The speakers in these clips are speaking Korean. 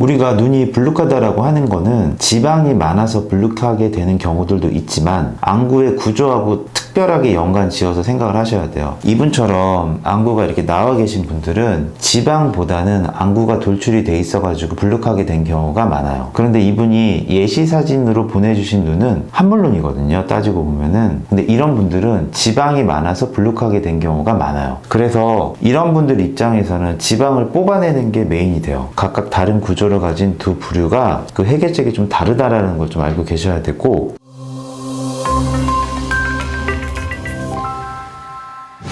우리가 눈이 불룩하다라고 하는 거는 지방이 많아서 불룩하게 되는 경우들도 있지만 안구의 구조하고 특별하게 연관 지어서 생각을 하셔야 돼요. 이분처럼 안구가 이렇게 나와 계신 분들은 지방보다는 안구가 돌출이 돼 있어가지고 불룩하게 된 경우가 많아요. 그런데 이분이 예시 사진으로 보내주신 눈은 한물눈이거든요, 따지고 보면은. 근데 이런 분들은 지방이 많아서 불룩하게 된 경우가 많아요. 그래서 이런 분들 입장에서는 지방을 뽑아내는 게 메인이 돼요. 각각 다른 구조를 가진 두 부류가 그 해결책이 좀 다르다라는 걸 좀 알고 계셔야 되고,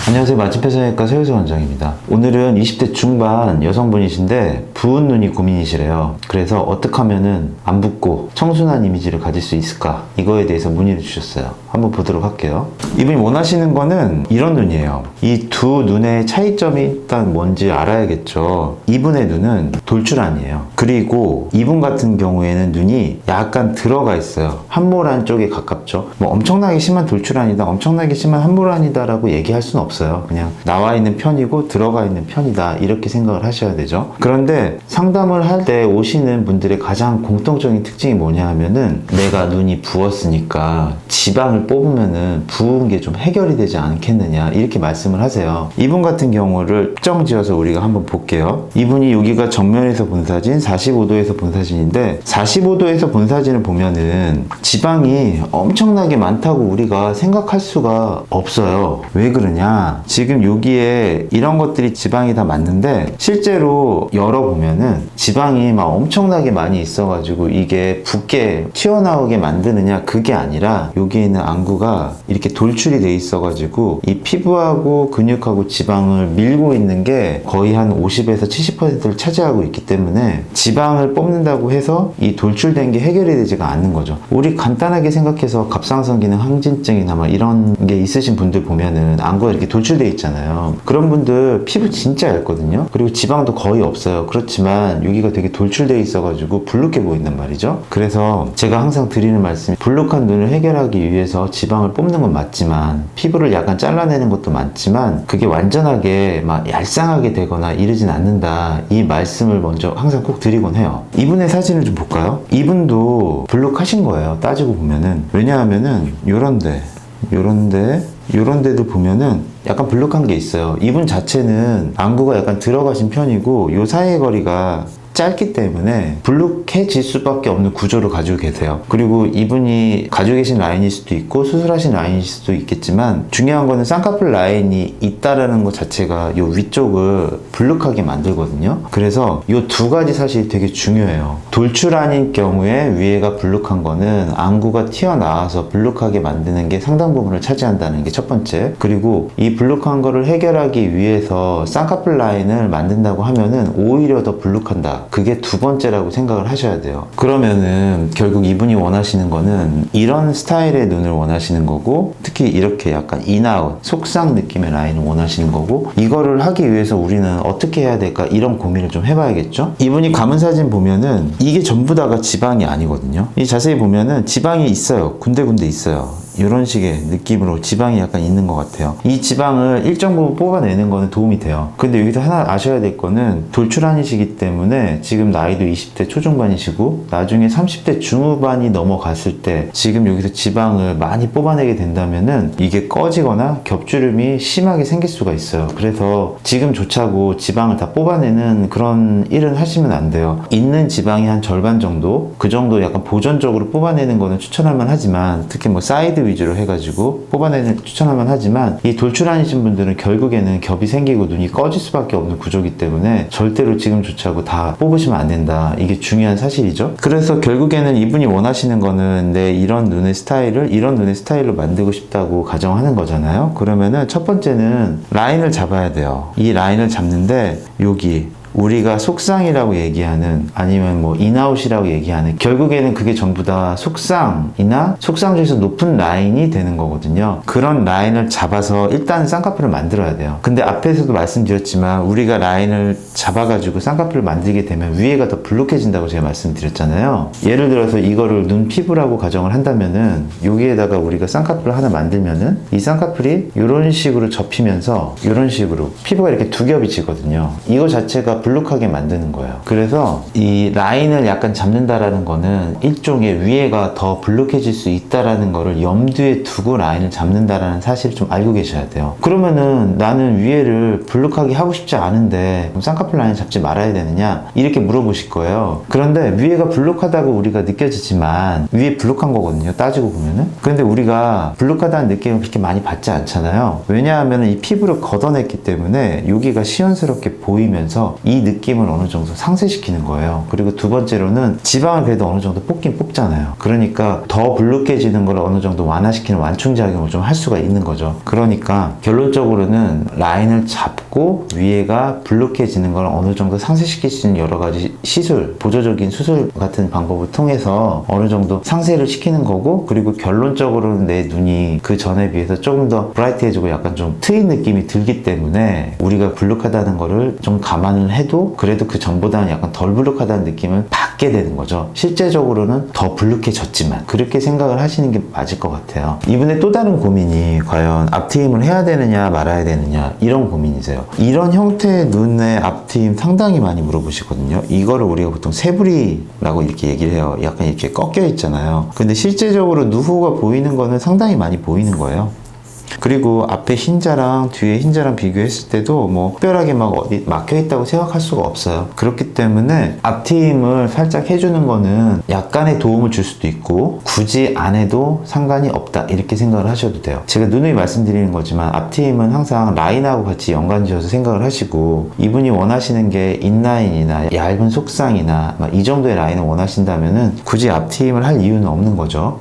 안녕하세요. 맛집회 성형외과 서유석 원장입니다. 오늘은 20대 중반 여성분이신데 부은 눈이 고민이시래요. 그래서 어떻게 하면은 안 붓고 청순한 이미지를 가질 수 있을까? 이거에 대해서 문의를 주셨어요. 한번 보도록 할게요. 이분이 원하시는 거는 이런 눈이에요. 이 두 눈의 차이점이 일단 뭔지 알아야겠죠. 이분의 눈은 돌출안이에요. 그리고 이분 같은 경우에는 눈이 약간 들어가 있어요. 한모란 쪽에 가깝죠. 뭐 엄청나게 심한 돌출안이다, 엄청나게 심한 한모란이다 라고 얘기할 수는 없어요. 그냥 나와 있는 편이고 들어가 있는 편이다, 이렇게 생각을 하셔야 되죠. 그런데 상담을 할 때 오시는 분들의 가장 공통적인 특징이 뭐냐 하면은, 내가 눈이 부었으니까 지방을 뽑으면은 부은 게 좀 해결이 되지 않겠느냐, 이렇게 말씀을 하세요. 이분 같은 경우를 특정 지어서 우리가 한번 볼게요. 이분이 여기가 정면에서 본 사진, 45도에서 본 사진인데, 45도에서 본 사진을 보면은 지방이 엄청나게 많다고 우리가 생각할 수가 없어요. 왜 그러냐? 지금 여기에 이런 것들이 지방이 다 맞는데, 실제로 열어보면은 지방이 막 엄청나게 많이 있어가지고 이게 붓게 튀어나오게 만드느냐, 그게 아니라 여기에 있는 안구가 이렇게 돌출이 돼 있어가지고 이 피부하고 근육하고 지방을 밀고 있는 게 거의 한 50에서 70%를 차지하고 있기 때문에 지방을 뽑는다고 해서 이 돌출된 게 해결이 되지가 않는 거죠. 우리 간단하게 생각해서 갑상선 기능 항진증이나 막 이런 게 있으신 분들 보면은 안구가 이렇게 돌출돼 있잖아요. 그런 분들 피부 진짜 얇거든요. 그리고 지방도 거의 없어요. 그렇지만 여기가 되게 돌출돼 있어가지고 불룩해 보인단 말이죠. 그래서 제가 항상 드리는 말씀이, 불룩한 눈을 해결하기 위해서 지방을 뽑는 건 맞지만, 피부를 약간 잘라내는 것도 맞지만, 그게 완전하게 막 얄쌍하게 되거나 이러진 않는다, 이 말씀을 먼저 항상 꼭 드리곤 해요. 이분의 사진을 좀 볼까요? 이분도 불룩하신 거예요, 따지고 보면은. 왜냐하면은 요런데 요런 데도 보면은 약간 불룩한 게 있어요. 이분 자체는 안구가 약간 들어가신 편이고 요 사이의 거리가 짧기 때문에 불룩해질 수밖에 없는 구조를 가지고 계세요. 그리고 이분이 가지고 계신 라인일 수도 있고 수술하신 라인일 수도 있겠지만, 중요한 거는 쌍꺼풀 라인이 있다라는 것 자체가 이 위쪽을 불룩하게 만들거든요. 그래서 이 두 가지 사실이 되게 중요해요. 돌출안인 경우에 위에가 불룩한 거는 안구가 튀어나와서 불룩하게 만드는 게 상당 부분을 차지한다는 게 첫 번째. 그리고 이 불룩한 거를 해결하기 위해서 쌍꺼풀 라인을 만든다고 하면은 오히려 더 불룩한다, 그게 두 번째라고 생각을 하셔야 돼요. 그러면은 결국 이분이 원하시는 거는 이런 스타일의 눈을 원하시는 거고, 특히 이렇게 약간 인아웃, 속상 느낌의 라인을 원하시는 거고, 이거를 하기 위해서 우리는 어떻게 해야 될까, 이런 고민을 좀 해봐야겠죠. 이분이 감은 사진 보면은 이게 전부 다가 지방이 아니거든요. 이 자세히 보면은 지방이 있어요. 군데군데 있어요. 이런 식의 느낌으로 지방이 약간 있는 것 같아요. 이 지방을 일정 부분 뽑아내는 거는 도움이 돼요. 근데 여기서 하나 아셔야 될 거는, 돌출안이시기 때문에 지금 나이도 20대 초중반이시고 나중에 30대 중후반이 넘어갔을 때 지금 여기서 지방을 많이 뽑아내게 된다면은 이게 꺼지거나 겹주름이 심하게 생길 수가 있어요. 그래서 지금조차고 지방을 다 뽑아내는 그런 일은 하시면 안 돼요. 있는 지방이 한 절반 정도, 그 정도 약간 보존적으로 뽑아내는 거는 추천할 만하지만, 특히 뭐 사이드 위주로 해가지고 뽑아내는 추천할 만하지만, 이 돌출안이신 분들은 결국에는 겹이 생기고 눈이 꺼질 수밖에 없는 구조이기 때문에 절대로 지금조차고 다 뽑으시면 안 된다, 이게 중요한 사실이죠. 그래서 결국에는 이분이 원하시는 거는 내 이런 눈의 스타일을 이런 눈의 스타일로 만들고 싶다고 가정하는 거잖아요. 그러면은 첫 번째는 라인을 잡아야 돼요. 이 라인을 잡는데 여기 우리가 속상이라고 얘기하는, 아니면 뭐 인아웃이라고 얘기하는, 결국에는 그게 전부 다 속상이나 속상 중에서 높은 라인이 되는 거거든요. 그런 라인을 잡아서 일단 쌍꺼풀을 만들어야 돼요. 근데 앞에서도 말씀드렸지만 우리가 라인을 잡아가지고 쌍꺼풀을 만들게 되면 위에가 더 불룩해진다고 제가 말씀드렸잖아요. 예를 들어서 이거를 눈 피부라고 가정을 한다면은 여기에다가 우리가 쌍꺼풀을 하나 만들면은 이 쌍꺼풀이 이런 식으로 접히면서 이런 식으로 피부가 이렇게 두 겹이 지거든요. 이거 자체가 불룩하게 만드는 거예요. 그래서 이 라인을 약간 잡는다라는 거는 일종의 위에가 더 불룩해질 수 있다라는 거를 염두에 두고 라인을 잡는다라는 사실을 좀 알고 계셔야 돼요. 그러면은 나는 위에를 불룩하게 하고 싶지 않은데 그럼 쌍꺼풀 라인 잡지 말아야 되느냐? 이렇게 물어보실 거예요. 그런데 위에가 불룩하다고 우리가 느껴지지만 위에 불룩한 거거든요. 따지고 보면은. 근데 우리가 불룩하다는 느낌을 그렇게 많이 받지 않잖아요. 왜냐하면 이 피부를 걷어냈기 때문에 여기가 시원스럽게 보이면서 이 느낌을 어느 정도 상쇄시키는 거예요. 그리고 두 번째로는 지방을 그래도 어느 정도 뽑긴 뽑잖아요. 그러니까 더 불룩해지는 걸 어느 정도 완화시키는 완충작용을 좀 할 수가 있는 거죠. 그러니까 결론적으로는 라인을 잡고 위에가 불룩해지는 걸 어느 정도 상쇄시킬 수 있는 여러 가지 시술, 보조적인 수술 같은 방법을 통해서 어느 정도 상쇄를 시키는 거고, 그리고 결론적으로는 내 눈이 그 전에 비해서 조금 더 브라이트해지고 약간 좀 트인 느낌이 들기 때문에 우리가 불룩하다는 거를 좀 감안을 해도 그래도 그 전보다는 약간 덜 불룩하다는 느낌을 받게 되는 거죠. 실제적으로는 더 불룩해졌지만 그렇게 생각을 하시는 게 맞을 것 같아요. 이분의 또 다른 고민이 과연 앞트임을 해야 되느냐 말아야 되느냐 이런 고민이세요. 이런 형태의 눈의 앞트임 상당히 많이 물어보시거든요. 이거를 우리가 보통 새부리라고 이렇게 얘기를 해요. 약간 이렇게 꺾여 있잖아요. 근데 실제적으로 누후가 보이는 거는 상당히 많이 보이는 거예요. 그리고 앞에 흰자랑 뒤에 흰자랑 비교했을 때도 뭐 특별하게 막 어디 막혀 있다고 생각할 수가 없어요. 그렇기 때문에 앞트임을 살짝 해주는 거는 약간의 도움을 줄 수도 있고 굳이 안 해도 상관이 없다 이렇게 생각을 하셔도 돼요. 제가 누누이 말씀드리는 거지만 앞트임은 항상 라인하고 같이 연관지어서 생각을 하시고, 이분이 원하시는 게 인라인이나 얇은 속상이나 이 정도의 라인을 원하신다면은 굳이 앞트임을 할 이유는 없는 거죠.